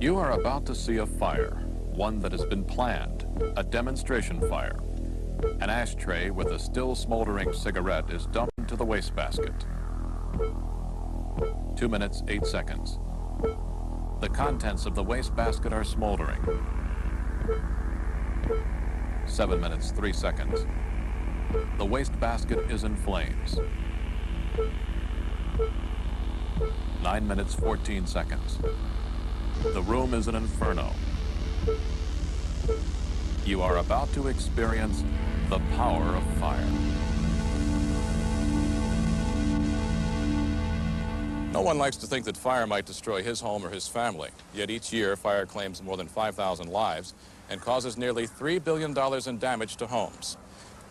You are about to see a fire, one that has been planned, a demonstration fire. An ashtray with a still smoldering cigarette is dumped into the wastebasket. 2 minutes, 8 seconds. The contents of the wastebasket are smoldering. 7 minutes, 3 seconds. The wastebasket is in flames. 9 minutes, 14 seconds. The room is an inferno. You are about to experience the power of fire. No one likes to think that fire might destroy his home or his family. Yet each year, fire claims more than 5,000 lives and causes nearly $3 billion in damage to homes.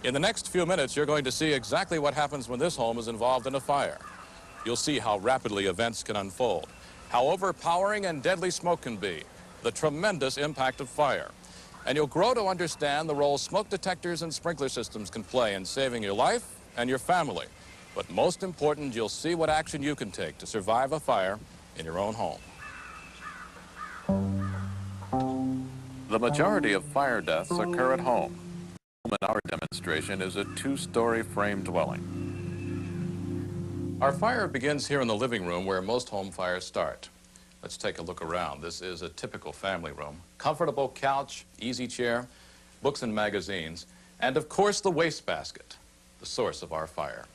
In the next few minutes, you're going to see exactly what happens when this home is involved in a fire. You'll see how rapidly events can unfold, how overpowering and deadly smoke can be, the tremendous impact of fire. And you'll grow to understand the role smoke detectors and sprinkler systems can play in saving your life and your family. But most important, you'll see what action you can take to survive a fire in your own home. The majority of fire deaths occur at home. In our demonstration is a 2-story frame dwelling. Our fire begins here in the living room where most home fires start. Let's take a look around. This is a typical family room. Comfortable couch, easy chair, books and magazines, and of course the wastebasket, the source of our fire.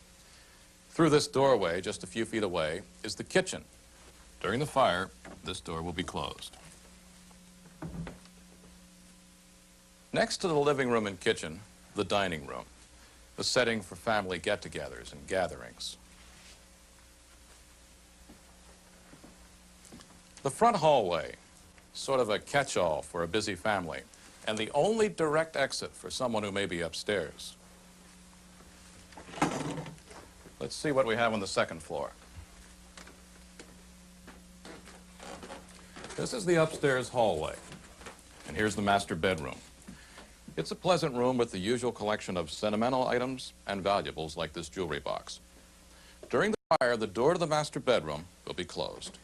Through this doorway, just a few feet away, is the kitchen. During the fire, this door will be closed. Next to the living room and kitchen, the dining room, the setting for family get-togethers and gatherings. The front hallway, sort of a catch-all for a busy family, and the only direct exit for someone who may be upstairs. Let's see what we have on the second floor. This is the upstairs hallway, and here's the master bedroom. It's a pleasant room with the usual collection of sentimental items and valuables like this jewelry box. During the fire, the door to the master bedroom will be closed.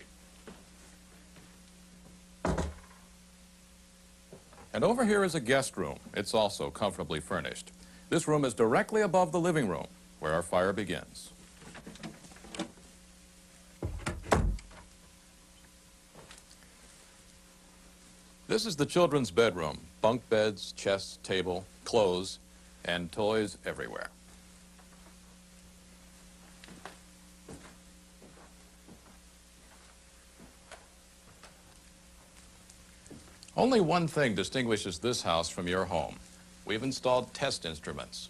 And over here is a guest room. It's also comfortably furnished. This room is directly above the living room, where our fire begins. This is the children's bedroom. Bunk beds, chest, table, clothes, and toys everywhere. Only one thing distinguishes this house from your home. We've installed test instruments.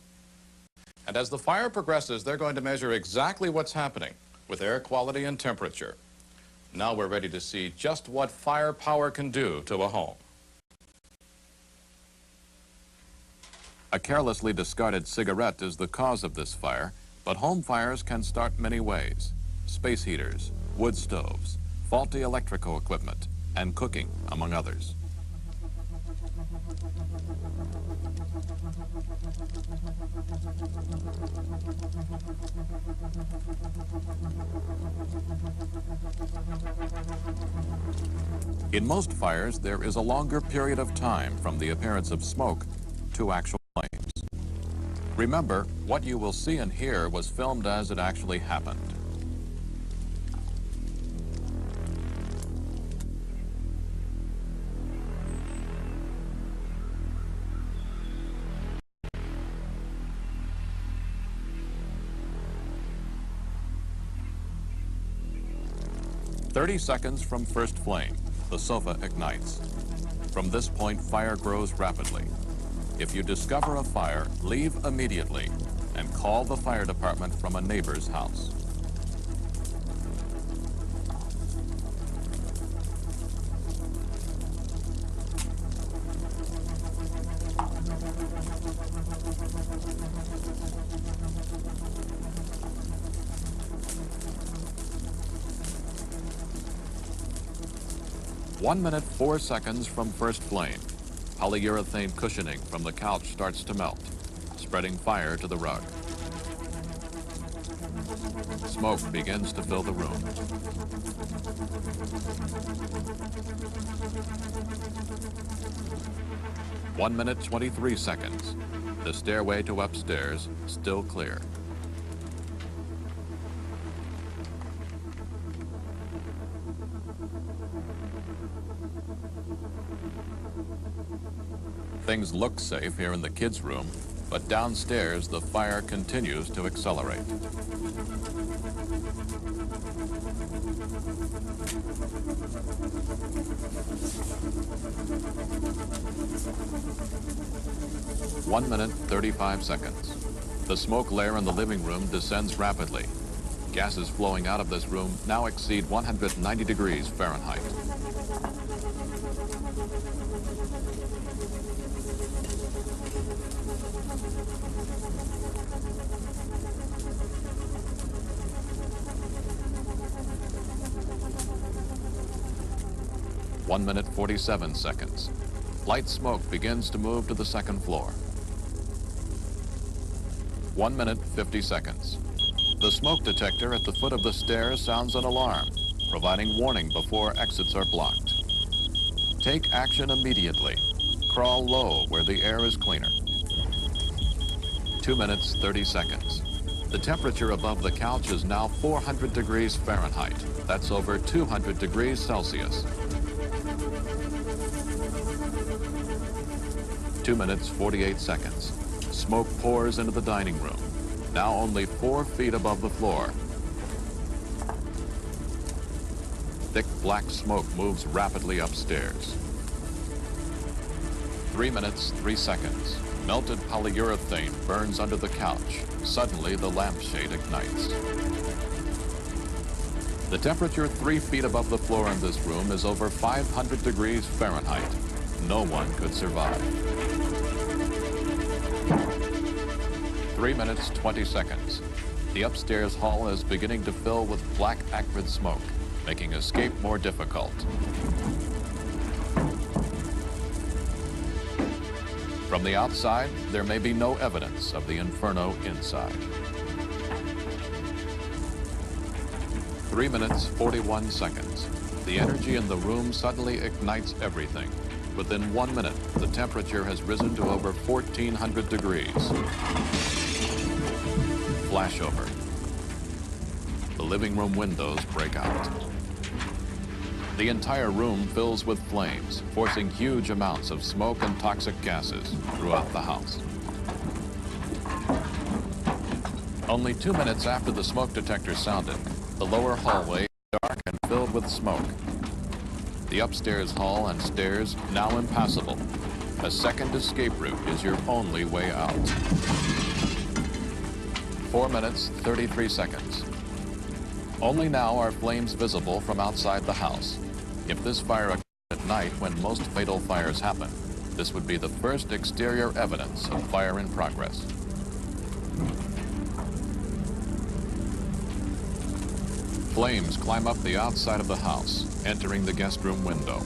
And as the fire progresses, they're going to measure exactly what's happening with air quality and temperature. Now we're ready to see just what fire power can do to a home. A carelessly discarded cigarette is the cause of this fire, but home fires can start many ways. Space heaters, wood stoves, faulty electrical equipment, and cooking, among others. In most fires, there is a longer period of time from the appearance of smoke to actual flames. Remember, what you will see and hear was filmed as it actually happened. "30 seconds from first flame, the sofa ignites. From this point, fire grows rapidly. If you discover a fire, leave immediately and call the fire department from a neighbor's house." "1 minute, 4 seconds from first flame. Polyurethane cushioning from the couch starts to melt, spreading fire to the rug. Smoke begins to fill the room. One minute, 23 seconds. The stairway to upstairs still clear. Things look safe here in the kids' room, but downstairs the fire continues to accelerate. One minute, 35 seconds. The smoke layer in the living room descends rapidly. Gases flowing out of this room now exceed 190 degrees Fahrenheit. One minute, 47 seconds. Light smoke begins to move to the second floor. 1 minute, 50 seconds. The smoke detector at the foot of the stairs sounds an alarm, providing warning before exits are blocked. Take action immediately. Crawl low where the air is cleaner. 2 minutes, 30 seconds. The temperature above the couch is now 400 degrees Fahrenheit. That's over 200 degrees Celsius. 2 minutes, 48 seconds. Smoke pours into the dining room, now only 4 feet above the floor. Thick black smoke moves rapidly upstairs. 3 minutes, 3 seconds. Melted polyurethane burns under the couch. Suddenly, the lampshade ignites. The temperature 3 feet above the floor in this room is over 500 degrees Fahrenheit. No one could survive. 3 minutes, 20 seconds. The upstairs hall is beginning to fill with black acrid smoke, making escape more difficult. From the outside, there may be no evidence of the inferno inside. 3 minutes, 41 seconds. The energy in the room suddenly ignites everything. Within 1 minute, the temperature has risen to over 1,400 degrees. Flashover. The living room windows break out. The entire room fills with flames, forcing huge amounts of smoke and toxic gases throughout the house. Only 2 minutes after the smoke detector sounded, the lower hallway is dark and filled with smoke. The upstairs hall and stairs now impassable. A second escape route is your only way out. 4 minutes, 33 seconds. Only now are flames visible from outside the house. If this fire occurred at night when most fatal fires happen, this would be the first exterior evidence of fire in progress. Flames climb up the outside of the house, entering the guest room window.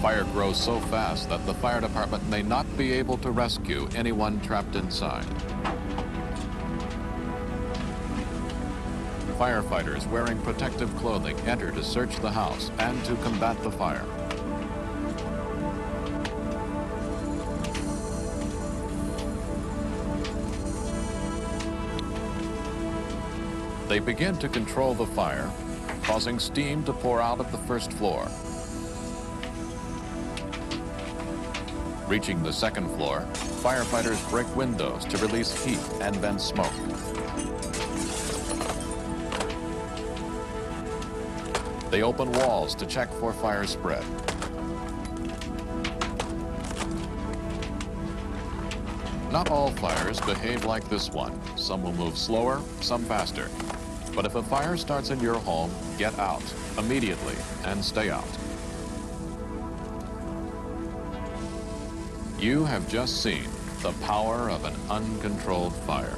Fire grows so fast that the fire department may not be able to rescue anyone trapped inside. Firefighters wearing protective clothing enter to search the house and to combat the fire. They begin to control the fire, causing steam to pour out of the first floor. Reaching the second floor, firefighters break windows to release heat and vent smoke. They open walls to check for fire spread. Not all fires behave like this one. Some will move slower, some faster. But if a fire starts in your home, get out immediately and stay out. You have just seen the power of an uncontrolled fire.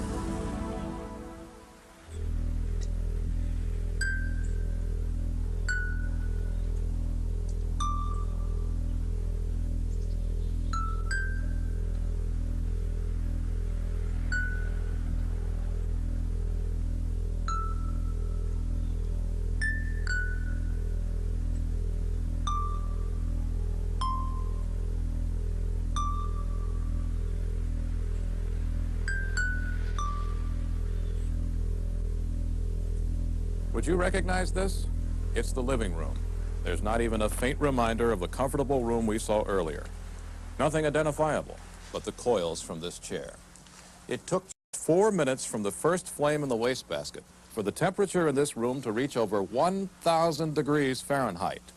Would you recognize this? It's the living room. There's not even a faint reminder of the comfortable room we saw earlier. Nothing identifiable but the coils from this chair. It took 4 minutes from the first flame in the wastebasket for the temperature in this room to reach over 1,000 degrees Fahrenheit.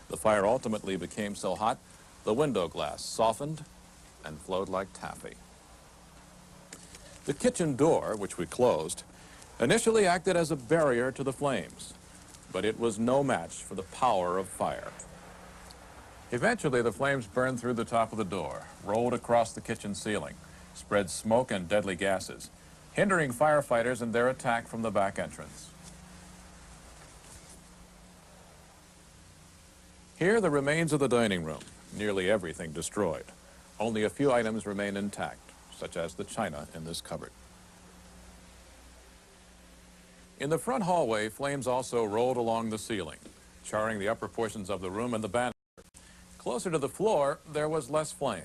The fire ultimately became so hot, the window glass softened and flowed like taffy. The kitchen door, which we closed, initially acted as a barrier to the flames, but it was no match for the power of fire. Eventually, the flames burned through the top of the door, rolled across the kitchen ceiling, spread smoke and deadly gases, hindering firefighters in their attack from the back entrance. Here, the remains of the dining room, nearly everything destroyed. Only a few items remain intact, such as the china in this cupboard. In the front hallway, flames also rolled along the ceiling, charring the upper portions of the room and the banister. Closer to the floor, there was less flame.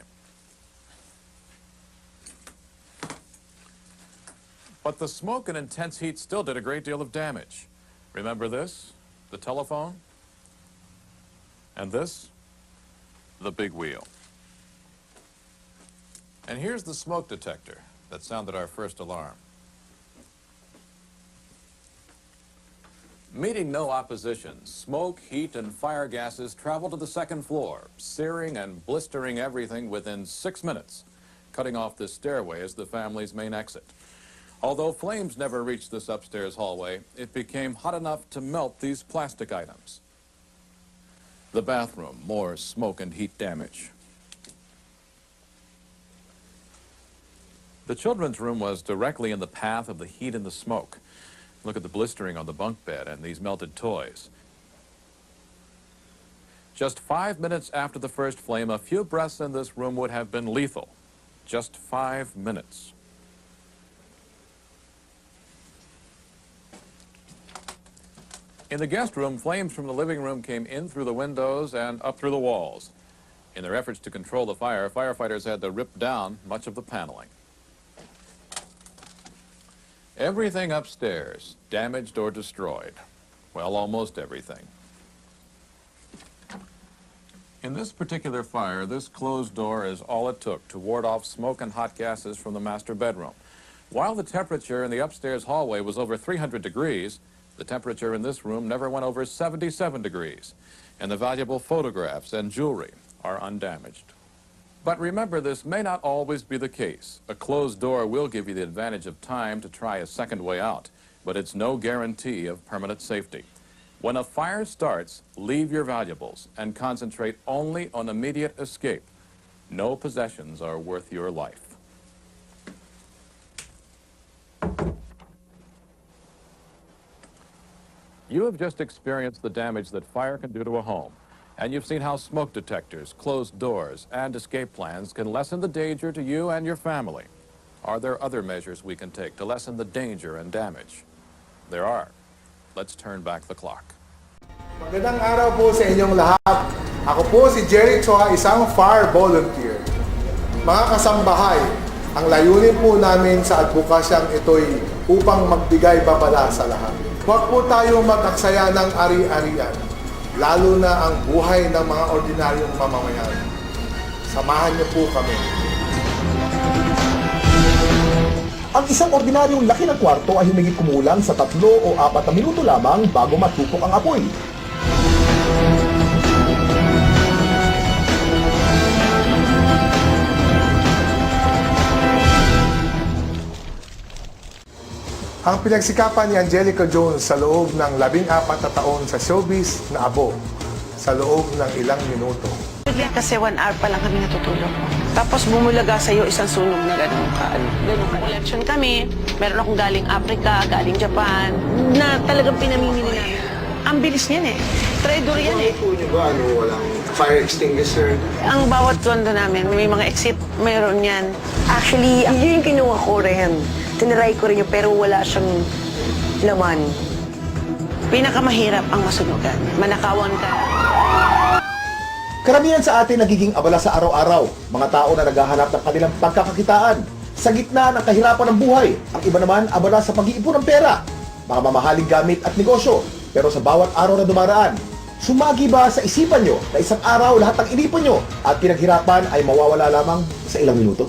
But the smoke and intense heat still did a great deal of damage. Remember this? The telephone? And this? The big wheel. And here's the smoke detector that sounded our first alarm. Meeting no opposition, smoke, heat, and fire gases traveled to the second floor, searing and blistering everything within 6 minutes, cutting off the stairway as the family's main exit. Although flames never reached this upstairs hallway, it became hot enough to melt these plastic items. The bathroom, more smoke and heat damage. The children's room was directly in the path of the heat and the smoke. Look at the blistering on the bunk bed and these melted toys. Just 5 minutes after the first flame, a few breaths in this room would have been lethal. Just 5 minutes. In the guest room, flames from the living room came in through the windows and up through the walls. In their efforts to control the fire, firefighters had to rip down much of the paneling. Everything upstairs, damaged or destroyed. Well, almost everything. In this particular fire, this closed door is all it took to ward off smoke and hot gases from the master bedroom. While the temperature in the upstairs hallway was over 300 degrees, the temperature in this room never went over 77 degrees, and the valuable photographs and jewelry are undamaged. But remember, this may not always be the case. A closed door will give you the advantage of time to try a second way out, but it's no guarantee of permanent safety. When a fire starts, leave your valuables and concentrate only on immediate escape. No possessions are worth your life. You have just experienced the damage that fire can do to a home. And you've seen how smoke detectors, closed doors, and escape plans can lessen the danger to you and your family. Are there other measures we can take to lessen the danger and damage? There are. Let's turn back the clock. Magandang araw po sa inyong lahat. Ako po si Jerry Chua, isang fire volunteer. Mga kasambahay, ang layunin po namin sa advokasyang ito'y upang magbigay babala sa lahat. Huwag po tayo mag-aksaya ng ari-arian, lalo na ang buhay ng mga ordinaryong mamamayan. Samahan niyo po kami. Ang isang ordinaryong laki ng kwarto ay humigit kumulang sa 3 o 4 na minuto lamang bago matupok ang apoy. Ang pinagsikapan ni Angelica Jones sa loob ng 14 na taon sa showbiz na abo sa loob ng ilang minuto. Kasi 1 hour pa lang kami natutulog. Tapos bumulaga sa'yo isang sunog na gano'n ka. Collection kami, meron akong galing Africa, galing Japan, na talagang pinamimili namin. Ang bilis niyan eh. Trader yan eh. Ano ba? Walang fire extinguisher? Ang bawat kondo namin, may mga exit, meron yan. Actually, yun yung kinuha ko rin. Tinaray ko rin yun, pero wala siyang laman. Pinakamahirap ang masunugan. Manakawan ka. Karamihan sa atin nagiging abala sa araw-araw. Mga tao na naghahanap ng kanilang pagkakakitaan sa gitna ng kahirapan ng buhay. Ang iba naman abala sa pag-iipon ng pera. mga mamahaling gamit at negosyo. Pero sa bawat araw na dumaraan, sumagi ba sa isipan nyo na isang araw lahat ng inipon nyo at pinaghirapan ay mawawala lamang sa ilang minuto?